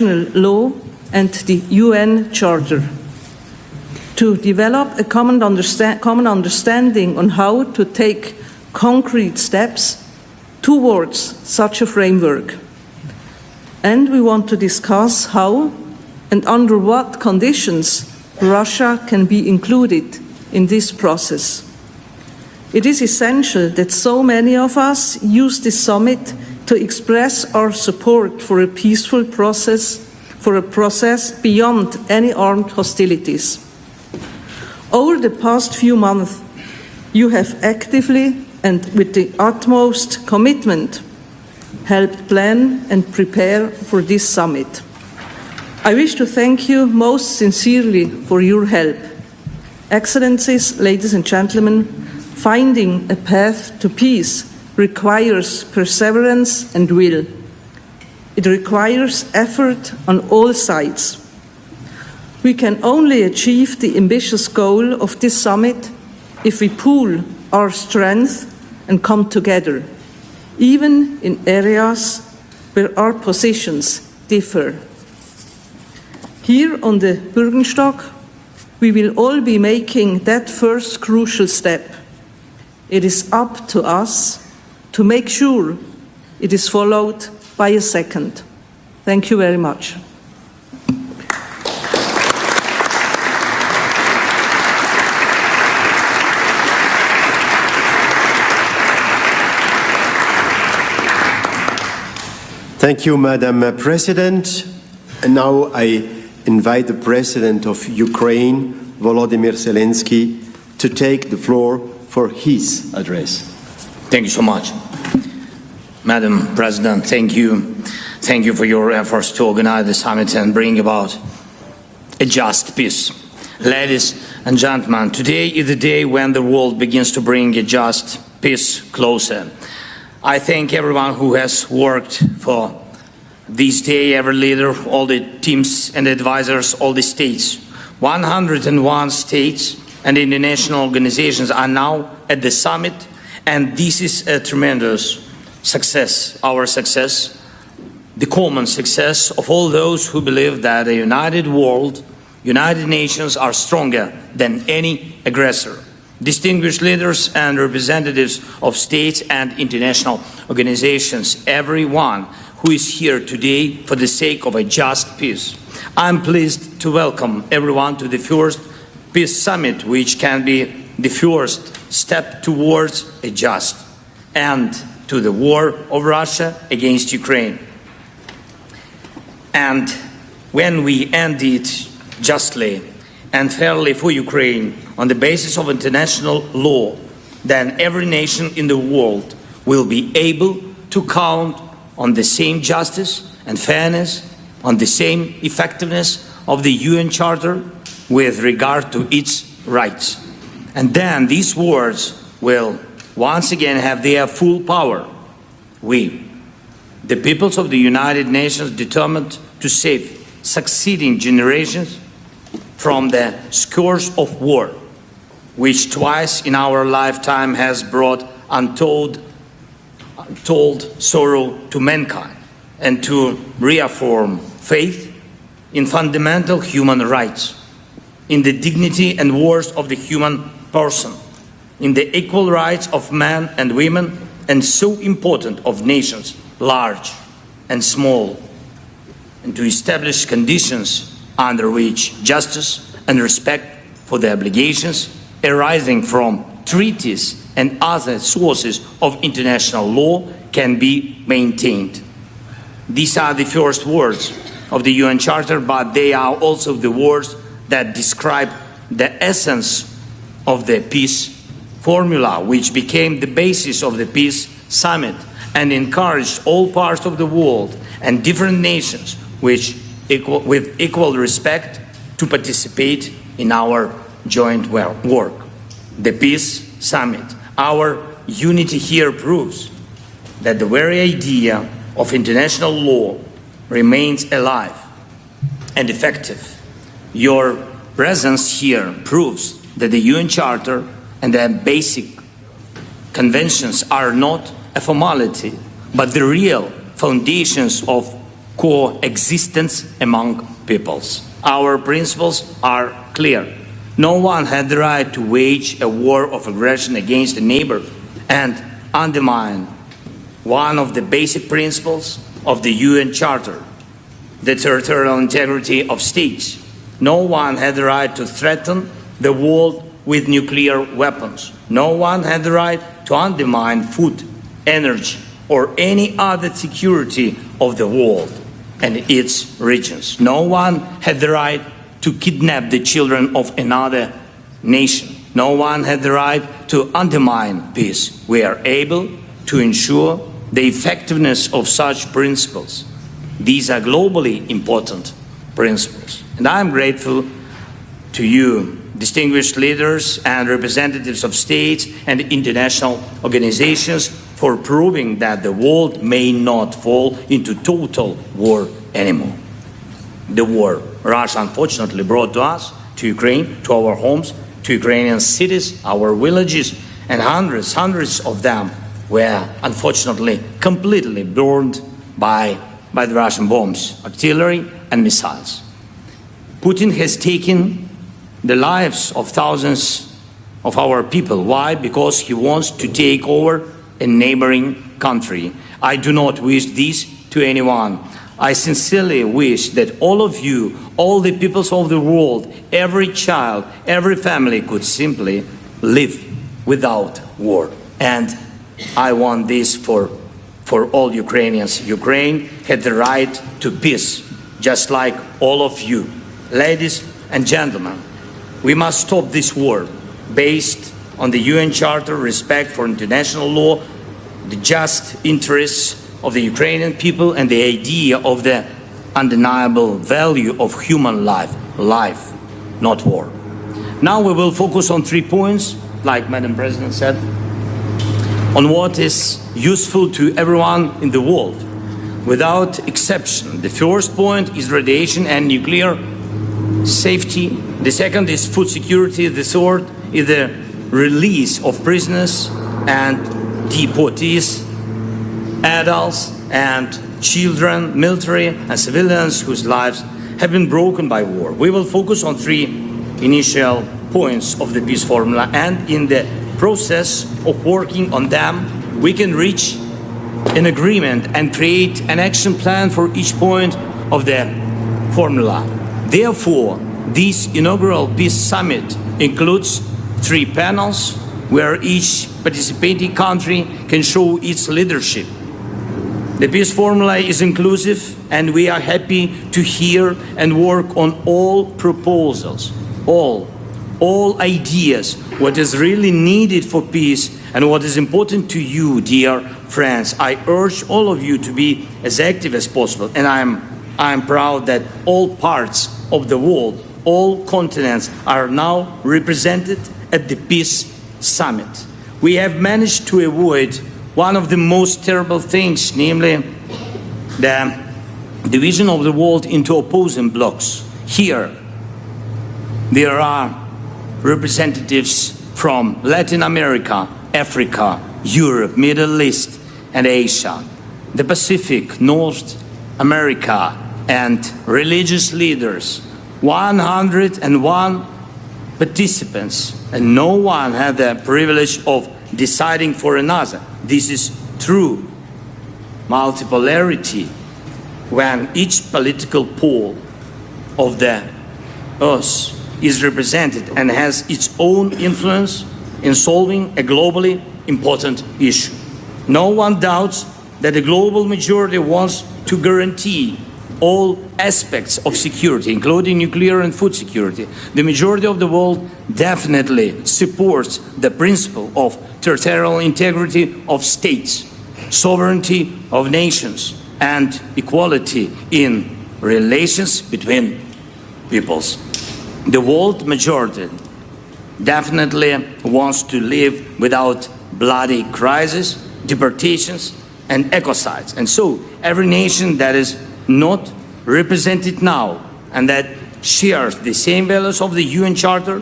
international law and the UN Charter, to develop a common understanding on how to take concrete steps towards such a framework. And we want to discuss how and under what conditions Russia can be included in this process. It is essential that so many of us use this summit to express our support for a peaceful process, beyond any armed hostilities. Over the past few months, you have actively and with the utmost commitment helped plan and prepare for this summit. I wish to thank you most sincerely for your help. Excellencies, ladies and gentlemen, finding a path to peace requires perseverance and will. It requires effort on all sides. We can only achieve the ambitious goal of this summit if we pool our strength and come together, even in areas where our positions differ. Here on the Bürgenstock, we will all be making that first crucial step. It is up to us to make sure it is followed by a second. Thank you very much. Thank you, Madam President. And now I invite the President of Ukraine, Volodymyr Zelensky, to take the floor for his address. Thank you so much. Madam President, thank you. Thank you for your efforts to organize the summit and bring about a just peace. Ladies and gentlemen, today is the day when the world begins to bring a just peace closer. I thank everyone who has worked for this day, every leader, all the teams and advisors, all the states. 101 states and international organizations are now at the summit, and this is a tremendous success, our success, the common success of all those who believe that a united world, United Nations are stronger than any aggressor. Distinguished leaders and representatives of states and international organizations, everyone who is here today for the sake of a just peace. I'm pleased to welcome everyone to the first Peace Summit, which can be the first step towards a just end to the war of Russia against Ukraine. And when we end it justly and fairly for Ukraine on the basis of international law, then every nation in the world will be able to count on the same justice and fairness, on the same effectiveness of the UN Charter with regard to its rights. And then these words will once again have their full power. We, the peoples of the United Nations, determined to save succeeding generations from the scourge of war, which twice in our lifetime has brought untold sorrow to mankind, and to reaffirm faith in fundamental human rights, in the dignity and worth of the human person, in the equal rights of men and women, and so important of nations, large and small, and to establish conditions under which justice and respect for the obligations arising from treaties and other sources of international law can be maintained. These are the first words of the UN Charter, but they are also the words that describe the essence of the peace formula, which became the basis of the Peace Summit and encouraged all parts of the world and different nations with equal respect to participate in our joint work. The Peace Summit, our unity here proves that the very idea of international law remains alive and effective. Your presence here proves that the UN Charter and the basic conventions are not a formality, but the real foundations of coexistence among peoples. Our principles are clear. No one had the right to wage a war of aggression against a neighbor and undermine one of the basic principles of the UN Charter, the territorial integrity of states. No one had the right to threaten the world with nuclear weapons. No one had the right to undermine food, energy, or any other security of the world and its regions. No one had the right to kidnap the children of another nation. No one had the right to undermine peace. We are able to ensure the effectiveness of such principles. These are globally important principles. And I am grateful to you, distinguished leaders and representatives of states and international organizations, for proving that the world may not fall into total war anymore. The war Russia unfortunately brought to us, to Ukraine, to our homes, to Ukrainian cities, our villages, and hundreds of them were unfortunately completely burned by the Russian bombs, artillery, and missiles. Putin has taken the lives of thousands of our people. Why? Because he wants to take over a neighboring country. I do not wish this to anyone. I sincerely wish that all of you, all the peoples of the world, every child, every family could simply live without war. And I want this for all Ukrainians. Ukraine had the right to peace, just like all of you. Ladies and gentlemen, we must stop this war based on the UN Charter, respect for international law, the just interests of the Ukrainian people, and the idea of the undeniable value of human life, not war. Now we will focus on 3 points, like Madam President said, on what is useful to everyone in the world, without exception. The first point is radiation and nuclear safety. The second is food security. The third is the release of prisoners and deportees, adults and children, military and civilians whose lives have been broken by war. We will focus on 3 initial points of the peace formula, and in the process of working on them, we can reach an agreement and create an action plan for each point of the formula. Therefore, this inaugural peace summit includes 3 panels where each participating country can show its leadership. The peace formula is inclusive, and we are happy to hear and work on all proposals, all ideas, what is really needed for peace and what is important to you, dear friends. I urge all of you to be as active as possible, and I'm proud that all parts of the world, all continents are now represented at the Peace Summit. We have managed to avoid one of the most terrible things, namely the division of the world into opposing blocks. Here, there are representatives from Latin America, Africa, Europe, Middle East, and Asia, the Pacific, North America, and religious leaders. 101 participants, and no one had the privilege of deciding for another. This is true multipolarity, when each political pole of the earth is represented and has its own influence in solving a globally important issue. No one doubts that the global majority wants to guarantee all aspects of security, including nuclear and food security. The majority of the world definitely supports the principle of territorial integrity of states, sovereignty of nations, and equality in relations between peoples. The world majority definitely wants to live without bloody crises, deportations, and ecocides. And so every nation that is not represented now and that shares the same values of the UN Charter,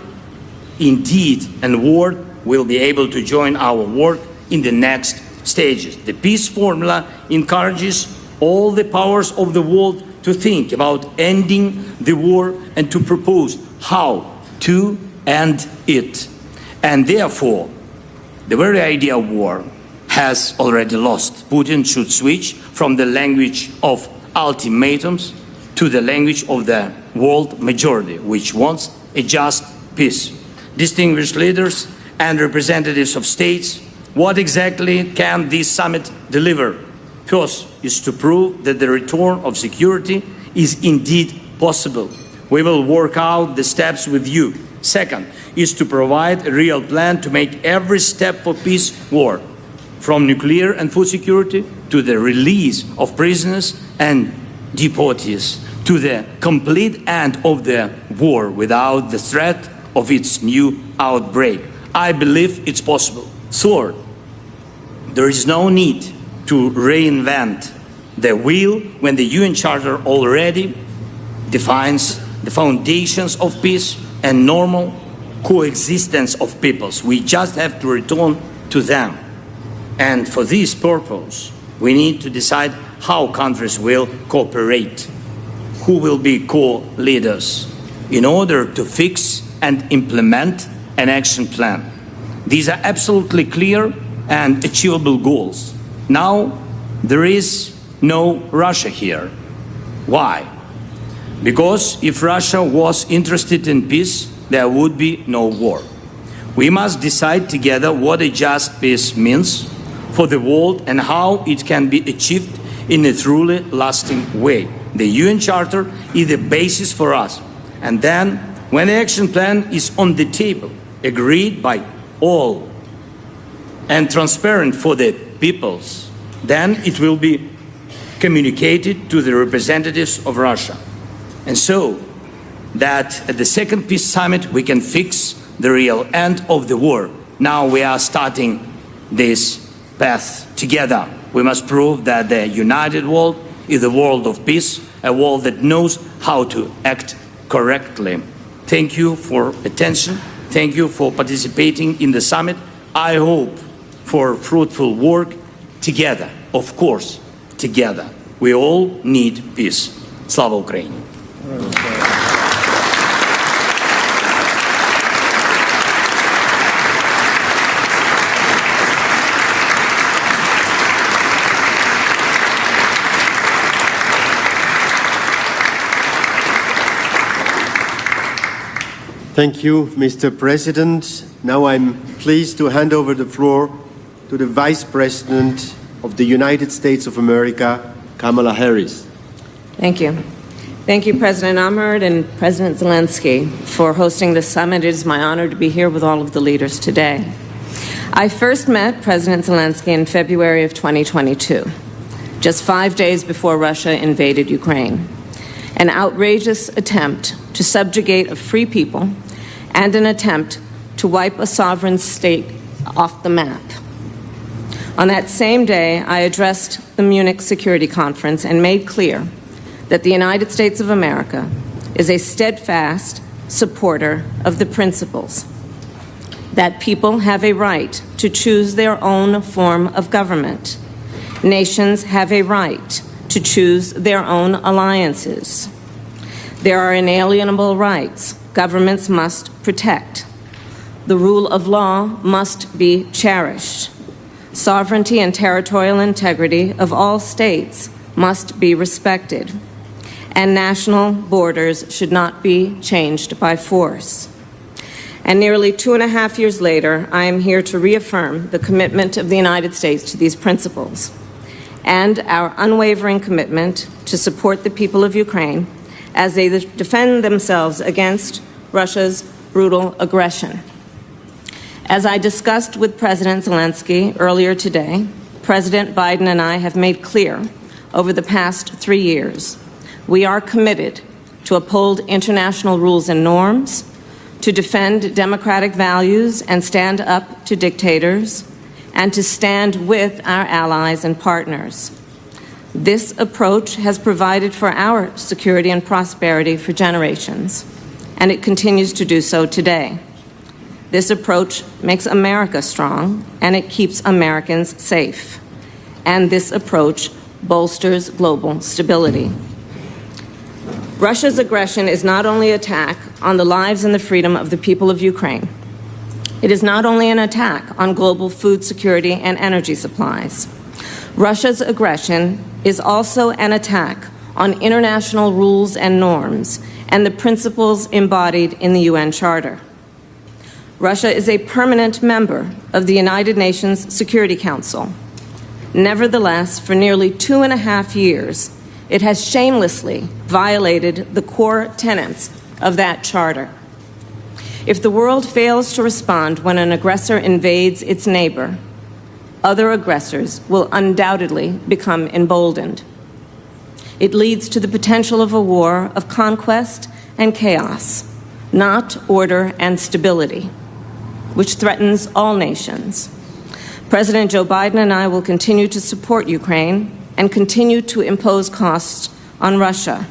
in deed and word, will be able to join our work in the next stages. The peace formula encourages all the powers of the world to think about ending the war and to propose how to end it. And therefore, the very idea of war has already lost. Putin should switch from the language of ultimatums to the language of the world majority, which wants a just peace. Distinguished leaders and representatives of states, what exactly can this summit deliver? First is to prove that the return of security is indeed possible. We will work out the steps with you. Second is to provide a real plan to make every step for peace work, from nuclear and food security to the release of prisoners and deportees, to the complete end of the war without the threat of its new outbreak. I believe it's possible. Third, there is no need to reinvent the wheel when the UN Charter already defines the foundations of peace and normal coexistence of peoples. We just have to return to them. And for this purpose, we need to decide how countries will cooperate, who will be co-leaders, in order to fix and implement an action plan. These are absolutely clear and achievable goals. Now, there is no Russia here. Why? Because if Russia was interested in peace, there would be no war. We must decide together what a just peace means for the world and how it can be achieved in a truly lasting way. The UN Charter is the basis for us. And then, when the action plan is on the table, agreed by all, and transparent for the peoples, then it will be communicated to the representatives of Russia. And so that at the second peace summit we can fix the real end of the war. Now we are starting this path together. We must prove that the united world is a world of peace, a world that knows how to act correctly. Thank you for attention. Thank you for participating in the summit. I hope for fruitful work together, of course, together. We all need peace. Slava Ukraini! Thank you, Mr. President. Now I'm pleased to hand over the floor to the Vice President of the United States of America, Kamala Harris. Thank you. Thank you, President Ahmed and President Zelensky, for hosting this summit. It is my honor to be here with all of the leaders today. I first met President Zelensky in February of 2022, just 5 days before Russia invaded Ukraine. An outrageous attempt to subjugate a free people and an attempt to wipe a sovereign state off the map. On that same day, I addressed the Munich Security Conference and made clear that the United States of America is a steadfast supporter of the principles that people have a right to choose their own form of government. Nations have a right to choose their own alliances. There are inalienable rights governments must protect. The rule of law must be cherished. Sovereignty and territorial integrity of all states must be respected. And national borders should not be changed by force. And nearly 2.5 years later, I am here to reaffirm the commitment of the United States to these principles and our unwavering commitment to support the people of Ukraine as they defend themselves against Russia's brutal aggression. As I discussed with President Zelensky earlier today, President Biden and I have made clear over the past 3 years we are committed to uphold international rules and norms, to defend democratic values and stand up to dictators, and to stand with our allies and partners. This approach has provided for our security and prosperity for generations, and it continues to do so today. This approach makes America strong, and it keeps Americans safe. And this approach bolsters global stability. Russia's aggression is not only an attack on the lives and the freedom of the people of Ukraine. It is not only an attack on global food security and energy supplies. Russia's aggression is also an attack on international rules and norms and the principles embodied in the UN Charter. Russia is a permanent member of the United Nations Security Council. Nevertheless, for nearly 2.5 years, it has shamelessly violated the core tenets of that charter. If the world fails to respond when an aggressor invades its neighbor, other aggressors will undoubtedly become emboldened. It leads to the potential of a war of conquest and chaos, not order and stability, which threatens all nations. President Joe Biden and I will continue to support Ukraine and continue to impose costs on Russia.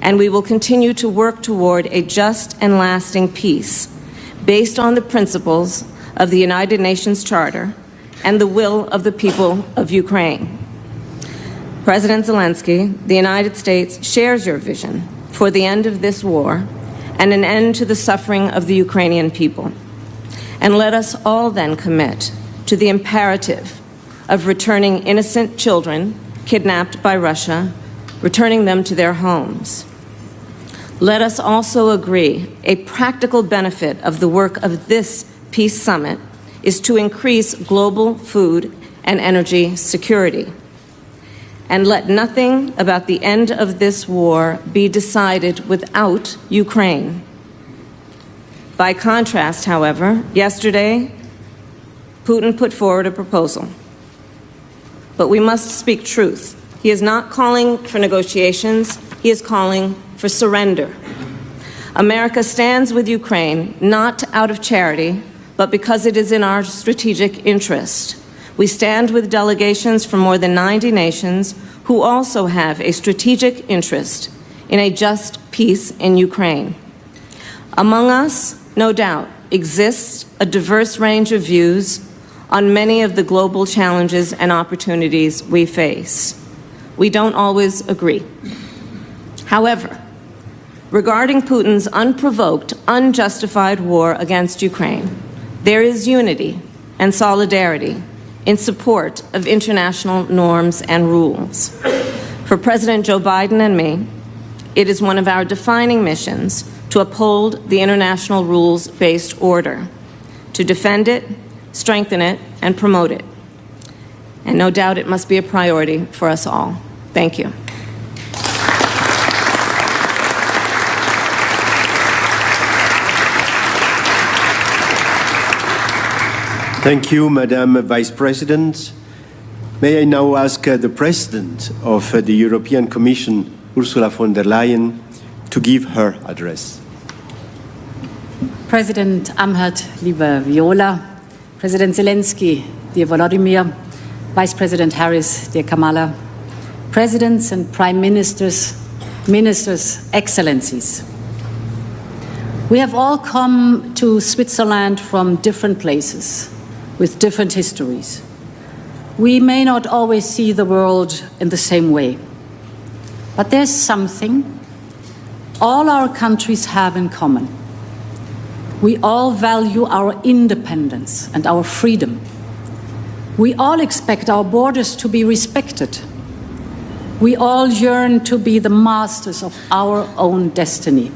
And we will continue to work toward a just and lasting peace based on the principles of the United Nations Charter and the will of the people of Ukraine. President Zelensky, the United States shares your vision for the end of this war and an end to the suffering of the Ukrainian people. And let us all then commit to the imperative of returning innocent children kidnapped by Russia, returning them to their homes. Let us also agree a practical benefit of the work of this peace summit is to increase global food and energy security. And let nothing about the end of this war be decided without Ukraine. By contrast, however, yesterday, Putin put forward a proposal. But we must speak truth. He is not calling for negotiations, he is calling for surrender. America stands with Ukraine not out of charity, but because it is in our strategic interest. We stand with delegations from more than 90 nations who also have a strategic interest in a just peace in Ukraine. Among us, no doubt, exists a diverse range of views on many of the global challenges and opportunities we face. We don't always agree. However, regarding Putin's unprovoked, unjustified war against Ukraine, there is unity and solidarity in support of international norms and rules. For President Joe Biden and me, it is one of our defining missions to uphold the international rules-based order, to defend it, strengthen it, and promote it. And no doubt it must be a priority for us all. Thank you. Thank you, Madam Vice President. May I now ask the President of the European Commission, Ursula von der Leyen, to give her address. President Amherd, liebe Viola, President Zelensky, dear Volodymyr, Vice President Harris, dear Kamala, Presidents and Prime Ministers, Ministers, Excellencies. We have all come to Switzerland from different places, with different histories. We may not always see the world in the same way, but there's something all our countries have in common. We all value our independence and our freedom. We all expect our borders to be respected. We all yearn to be the masters of our own destiny.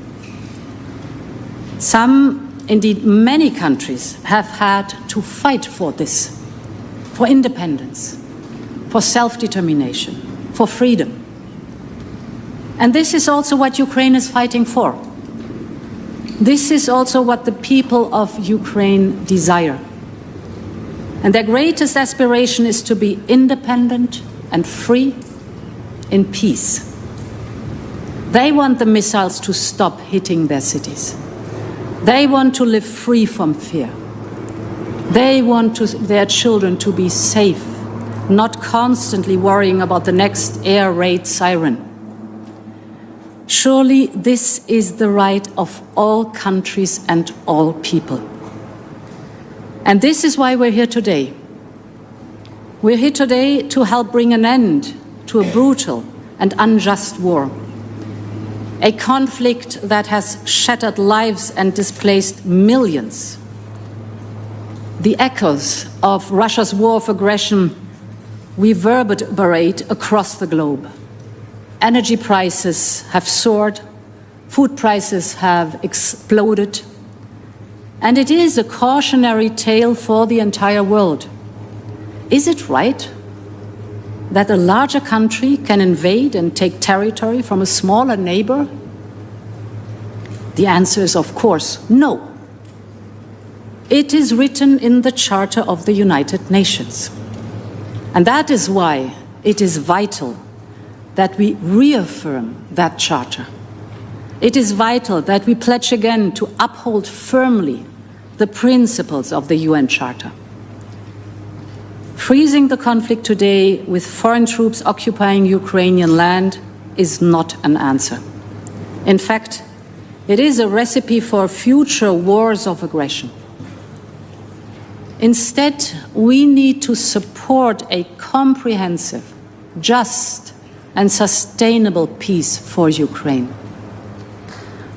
Some, indeed many countries, have had to fight for this, for independence, for self-determination, for freedom. And this is also what Ukraine is fighting for. This is also what the people of Ukraine desire. And their greatest aspiration is to be independent and free in peace. They want the missiles to stop hitting their cities. They want to live free from fear. They want their children to be safe, not constantly worrying about the next air raid siren. Surely this is the right of all countries and all people. And this is why we're here today. We're here today to help bring an end to a brutal and unjust war. A conflict that has shattered lives and displaced millions. The echoes of Russia's war of aggression reverberate across the globe. Energy prices have soared, food prices have exploded, and it is a cautionary tale for the entire world. Is it right that a larger country can invade and take territory from a smaller neighbor? The answer is, of course, no. It is written in the Charter of the United Nations. And that is why it is vital that we reaffirm that charter. It is vital that we pledge again to uphold firmly the principles of the UN Charter. Freezing the conflict today with foreign troops occupying Ukrainian land is not an answer. In fact, it is a recipe for future wars of aggression. Instead, we need to support a comprehensive, just, and sustainable peace for Ukraine.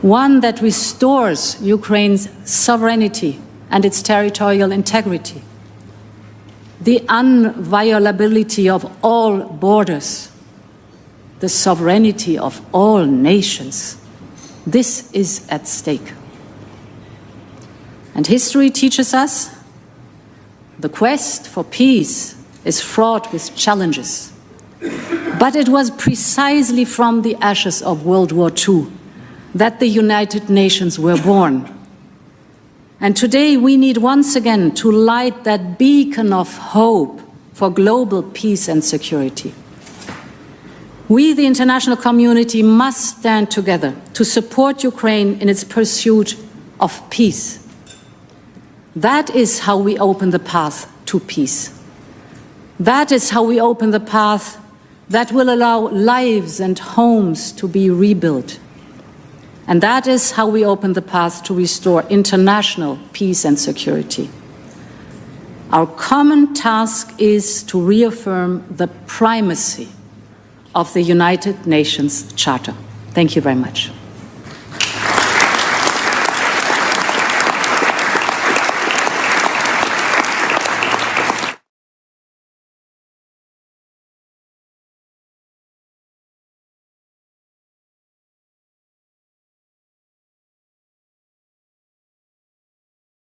One that restores Ukraine's sovereignty and its territorial integrity, the inviolability of all borders, the sovereignty of all nations. This is at stake. And history teaches us the quest for peace is fraught with challenges. But it was precisely from the ashes of World War II that the United Nations were born. And today we need once again to light that beacon of hope for global peace and security. We, the international community, must stand together to support Ukraine in its pursuit of peace. That is how we open the path to peace. That is how we open the path that will allow lives and homes to be rebuilt. And that is how we open the path to restore international peace and security. Our common task is to reaffirm the primacy of the United Nations Charter. Thank you very much.